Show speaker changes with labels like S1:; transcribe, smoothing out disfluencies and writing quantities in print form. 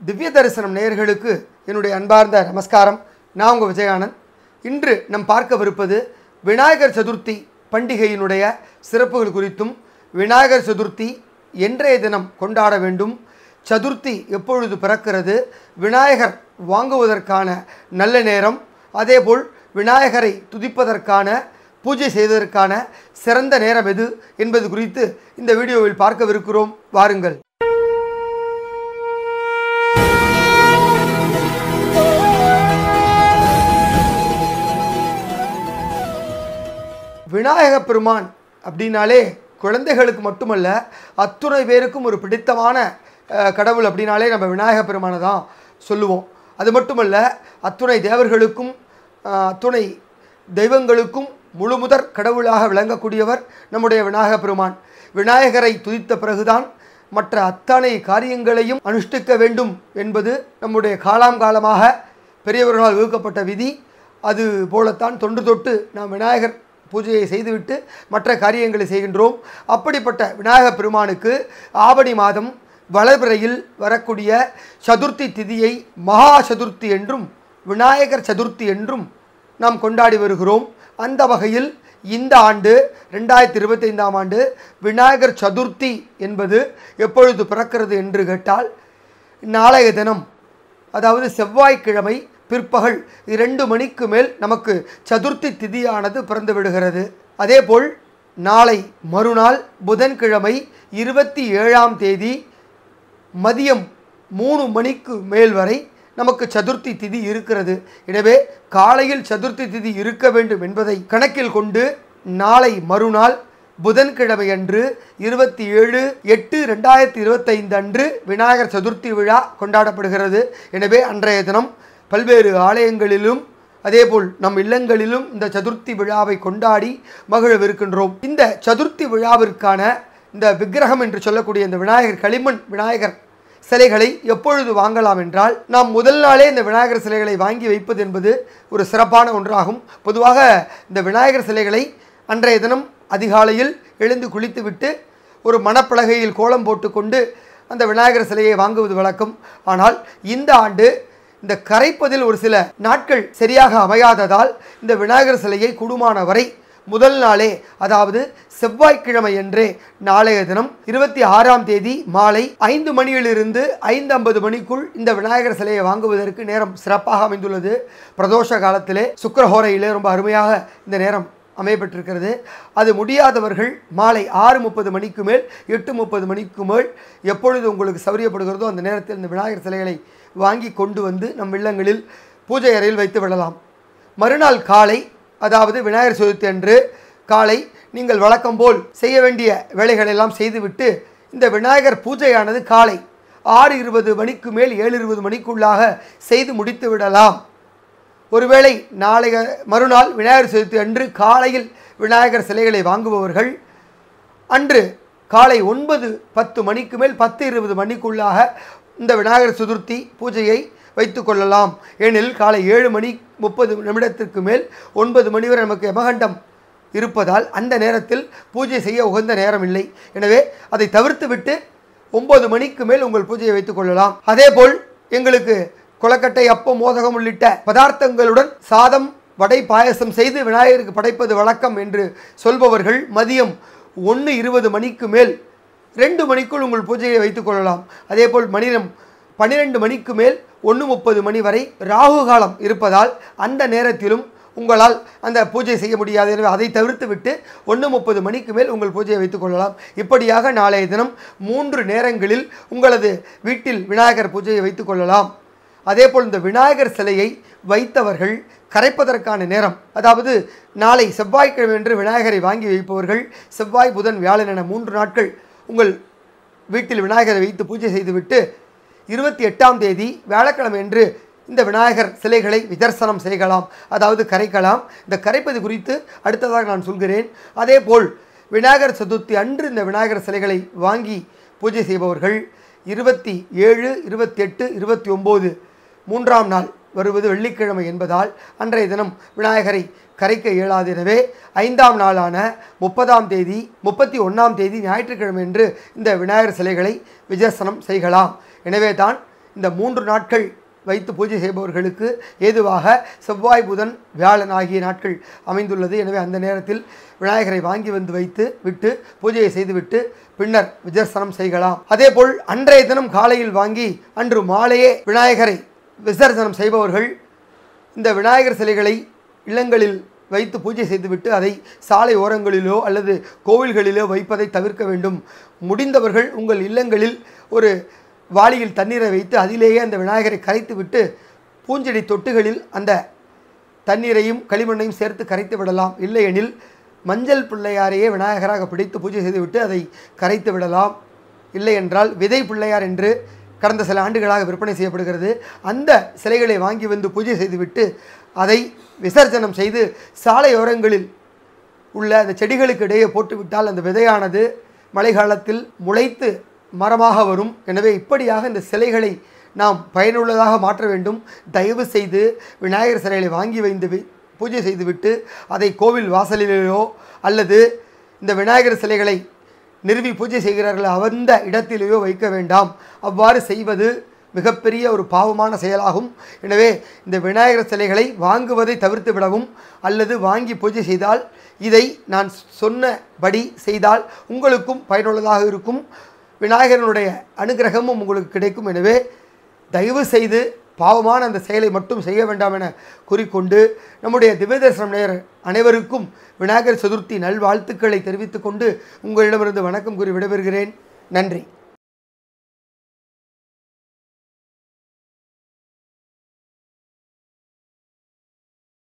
S1: திவ்ய தரிசனம் நேயர்களுக்கு என்னுடைய அன்பார்ந்த நமஸ்காரம். நான் உங்கள் விஜயானந்த். இன்று நாம் பார்க்கவிருப்பது விநாயகர் சதுர்த்தி பண்டிகையினுடைய சிறப்புகள் குறித்தும், விநாயகர் சதுர்த்தி என்றைய தினம் கொண்டாட வேண்டும், சதுர்த்தி எப்பொழுது பிறக்கிறது, விநாயகர் வாங்குவதற்கான நல்ல நேரம், அதேபோல் விநாயகரை துதிப்பதற்கான பூஜை செய்வதற்கான சிறந்த நேரம் எது என்பது குறித்து இந்த வீடியோவில் பார்க்கவிருக்கிறோம். வாருங்கள். விநாயக பெருமான் அப்படின்னாலே குழந்தைகளுக்கு மட்டுமல்ல, அத்துணை பேருக்கும் ஒரு பிடித்தமான கடவுள் அப்படின்னாலே நம்ம விநாயக பெருமானை தான் சொல்லுவோம். அது மட்டுமல்ல, அத்துணை தேவர்களுக்கும் அத்துணை தெய்வங்களுக்கும் முழுமுதற் கடவுளாக விளங்கக்கூடியவர் நம்முடைய விநாயக பெருமான். விநாயகரை துதித்த பிறகுதான் மற்ற அத்தனை காரியங்களையும் அனுஷ்டிக்க வேண்டும் என்பது நம்முடைய காலமாக பெரியவர்களால் வகுக்கப்பட்ட விதி. அது போலத்தான் தொன்று தொட்டு நாம் விநாயகர் பூஜையை செய்துவிட்டு மற்ற காரியங்களை செய்கின்றோம். அப்படிப்பட்ட விநாயக பெருமானுக்கு ஆவணி மாதம் வளர்பிறையில் வரக்கூடிய சதுர்த்தி திதியை மகா சதுர்த்தி என்றும் விநாயகர் சதுர்த்தி என்றும் நாம் கொண்டாடி வருகிறோம். அந்த வகையில் இந்த ஆண்டு 2025ஆம் ஆண்டு விநாயகர் சதுர்த்தி என்பது எப்பொழுது பிறக்கிறது என்று கேட்டால், நாளைய தினம், அதாவது செவ்வாய்க்கிழமை பிற்பகல் 2 மணிக்கு மேல் நமக்கு சதுர்த்தி திதியானது பிறந்து விடுகிறது. அதேபோல் நாளை மறுநாள் புதன்கிழமை 27ஆம் தேதி மதியம் 3 மணிக்கு மேல் வரை நமக்கு சதுர்த்தி திதி இருக்கிறது. எனவே காலையில் சதுர்த்தி திதி இருக்க வேண்டும் என்பதை கணக்கில் கொண்டு நாளை மறுநாள் புதன்கிழமை அன்று 27/8/2025 அன்று விநாயகர் சதுர்த்தி விழா கொண்டாடப்படுகிறது. எனவே அன்றைய தினம் பல்வேறு ஆலயங்களிலும் அதேபோல் நம் இல்லங்களிலும் இந்த சதுர்த்தி விழாவை கொண்டாடி மகிழவிருக்கின்றோம். இந்த சதுர்த்தி விழாவிற்கான இந்த விக்கிரகம் என்று சொல்லக்கூடிய இந்த விநாயகர் களிமண் விநாயகர் சிலைகளை எப்பொழுது வாங்கலாம் என்றால், நாம் முதல் நாளே இந்த விநாயகர் சிலைகளை வாங்கி வைப்பது என்பது ஒரு சிறப்பான ஒன்றாகும். பொதுவாக இந்த விநாயகர் சிலைகளை அன்றைய தினம் அதிகாலையில் எழுந்து குளித்துவிட்டு ஒரு மணப்பலகையில் கோலம் போட்டுக்கொண்டு அந்த விநாயகர் சிலையை வாங்குவது வழக்கம். ஆனால் இந்த ஆண்டு இந்த கரைப்பதில் ஒரு சில நாட்கள் சரியாக அமையாததால் இந்த விநாயகர் சிலையை கூடுமான வரை முதல் நாளே, அதாவது செவ்வாய்க்கிழமை என்றே நாளைய தினம் 26ஆம் தேதி மாலை 5 மணியிலிருந்து 5:50 மணிக்குள் இந்த விநாயகர் சிலையை வாங்குவதற்கு நேரம் சிறப்பாக அமைந்துள்ளது. பிரதோஷ காலத்திலே சுக்கிரஹோரையிலே ரொம்ப அருமையாக இந்த நேரம் அமையப்பட்டிருக்கிறது. அது முடியாதவர்கள் மாலை 6:30 மணிக்கு மேல் 8:30 மணிக்கு மேல் எப்பொழுது உங்களுக்கு சௌரியப்படுகிறதோ அந்த நேரத்தில் இந்த விநாயகர் சிலைகளை வாங்கி கொண்டு வந்து நம் இல்லங்களில் பூஜை அறையில் வைத்து விடலாம். மறுநாள் காலை, அதாவது விநாயகர் சதுர்த்தி அன்று காலை நீங்கள் வழக்கம் போல் செய்ய வேண்டிய வேலைகளெல்லாம் செய்துவிட்டு இந்த விநாயகர் பூஜையானது காலை 6:20 மணிக்கு மேல் 7:20 மணிக்குள்ளாக செய்து முடித்து விடலாம். ஒருவேளை நாளைய மறுநாள் விநாயகர் சதுர்த்தி அன்று காலையில் விநாயகர் சிலைகளை வாங்குபவர்கள் அன்று காலை 9-10 மணிக்கு மேல் 10-20 மணிக்குள்ளாக இந்த விநாயகர் சதுர்த்தி பூஜையை வைத்து கொள்ளலாம். ஏனெனில் காலை 7:30 மேல் 9 மணி வரை நமக்கு யமகண்டம் இருப்பதால் அந்த நேரத்தில் பூஜை செய்ய உகந்த நேரம் இல்லை. எனவே அதை தவிர்த்து விட்டு 9 மணிக்கு மேல் உங்கள் பூஜையை வைத்துக் கொள்ளலாம். அதேபோல் எங்களுக்கு கொலக்கட்டை, அப்பம், மோதகம் உள்ளிட்ட பதார்த்தங்களுடன் சாதம், வடை, பாயசம் செய்து விநாயகருக்கு படைப்பது வழக்கம் என்று சொல்பவர்கள் மதியம் 1:20 மணிக்கு மேல் 2 மணிக்குள் உங்கள் பூஜையை வைத்துக் கொள்ளலாம். அதேபோல் மணிரம் 12 மணிக்கு மேல் 1:30 மணி வரை ராகு காலம் இருப்பதால் அந்த நேரத்திலும் உங்களால் அந்த பூஜை செய்ய முடியாது. எனவே அதை தவிர்த்து விட்டு 1:30 மணிக்கு மேல் உங்கள் பூஜையை வைத்துக் கொள்ளலாம். இப்படியாக நாளைய தினம் 3 நேரங்களில் உங்களது வீட்டில் விநாயகர் பூஜையை வைத்துக் கொள்ளலாம். அதேபோல் இந்த விநாயகர் சிலையை வைத்தவர்கள் கரைப்பதற்கான நேரம், அதாவது நாளை செவ்வாய்க்கிழமை என்று விநாயகரை வாங்கி வைப்பவர்கள் செவ்வாய், புதன், வியாழன் என 3 நாட்கள் உங்கள் வீட்டில் விநாயகரை வைத்து பூஜை செய்துவிட்டு 28ஆம் தேதி வியாழக்கிழமை என்று இந்த விநாயகர் சிலைகளை விதர்சனம் செய்யலாம், அதாவது கரைக்கலாம். இந்த கரைப்பது குறித்து அடுத்ததாக நான் சொல்கிறேன். அதேபோல் விநாயகர் சதுர்த்தி அன்று இந்த விநாயகர் சிலைகளை வாங்கி பூஜை செய்பவர்கள் 27, 28, 29 3ஆம் நாள் வருவது வெள்ளிக்கிழமை என்பதால் அன்றைய தினம் விநாயகரை கரைக்க இயலாது. எனவே 5ஆம் நாளான 30ஆம் தேதி 31ஆம் தேதி ஞாயிற்றுக்கிழமை என்று இந்த விநாயகர் சிலைகளை விஜர்சனம் செய்யலாம். எனவே தான் இந்த 3 நாட்கள் வைத்து பூஜை செய்பவர்களுக்கு ஏதுவாக செவ்வாய் புதன் வியாழன் ஆகிய நாட்கள் அமைந்துள்ளது. எனவே அந்த நேரத்தில் விநாயகரை வாங்கி வந்து வைத்து விட்டு பூஜையை செய்துவிட்டு பின்னர் விசர்சனம் செய்யலாம். அதேபோல் அன்றைய தினம் காலையில் வாங்கி அன்று மாலையே விநாயகரை விசர்சனம் செய்பவர்கள் இந்த விநாயகர் சிலைகளை இல்லங்களில் வைத்து பூஜை செய்துவிட்டு அதை சாலை ஓரங்களிலோ அல்லது கோவில்களிலோ வைப்பதை தவிர்க்க வேண்டும். முடிந்தவர்கள் உங்கள் இல்லங்களில் ஒரு வாளியில் தண்ணீரை வைத்து அதிலேயே அந்த விநாயகரை கரைத்து விட்டு பூஞ்செடி தொட்டுகளில் அந்த தண்ணீரையும் களிமண்ணையும் சேர்த்து கரைத்து விடலாம். இல்லையெனில் மஞ்சள் பிள்ளையாரையே விநாயகராக பிடித்து பூஜை செய்துவிட்டு அதை கரைத்து விடலாம். இல்லை என்றால் விதை பிள்ளையார் என்று கடந்த சில ஆண்டுகளாக விற்பனை செய்யப்படுகிறது. அந்த சிலைகளை வாங்கி வந்து பூஜை செய்துவிட்டு அதை விசர்ஜனம் செய்து சாலையோரங்களில் உள்ள அந்த செடிகளுக்கு இடையே போட்டுவிட்டால் அந்த விதையானது மழை காலத்தில் முளைத்து மரமாக வரும். எனவே இப்படியாக இந்த சிலைகளை நாம் பயனுள்ளதாக மாற்ற வேண்டும். தயவு செய்து விநாயகர் சிலைகளை வாங்கி வைத்து பூஜை செய்துவிட்டு அதை கோவில் வாசலிலோ அல்லது இந்த விநாயகர் சிலைகளை நிறுவி பூஜை செய்கிறார்கள் அந்த இடத்திலேயோ வைக்க வேண்டாம். அவ்வாறு செய்வது மிகப்பெரிய ஒரு பாவமான செயலாகும். எனவே இந்த விநாயகர் சிலைகளை வாங்குவதை தவிர்த்து விடவும் அல்லது வாங்கி பூஜை செய்தால் இதை நான் சொன்னபடி செய்தால் உங்களுக்கும் பயனுள்ளதாக இருக்கும். விநாயகரனுடைய அனுகிரகமும் உங்களுக்கு கிடைக்கும். எனவே தயவு செய்து பாவமான அந்த செயலை மட்டும் செய்ய வேண்டாம் என கூறிக்கொண்டு நம்முடைய திவ்ய தரிசனம் நேயர் அனைவருக்கும் விநாயகர் சதுர்த்தி நல்வாழ்த்துக்களை தெரிவித்துக் கொண்டு உங்களிடமிருந்து வணக்கம் கூறி விடைபெறுகிறேன். நன்றி.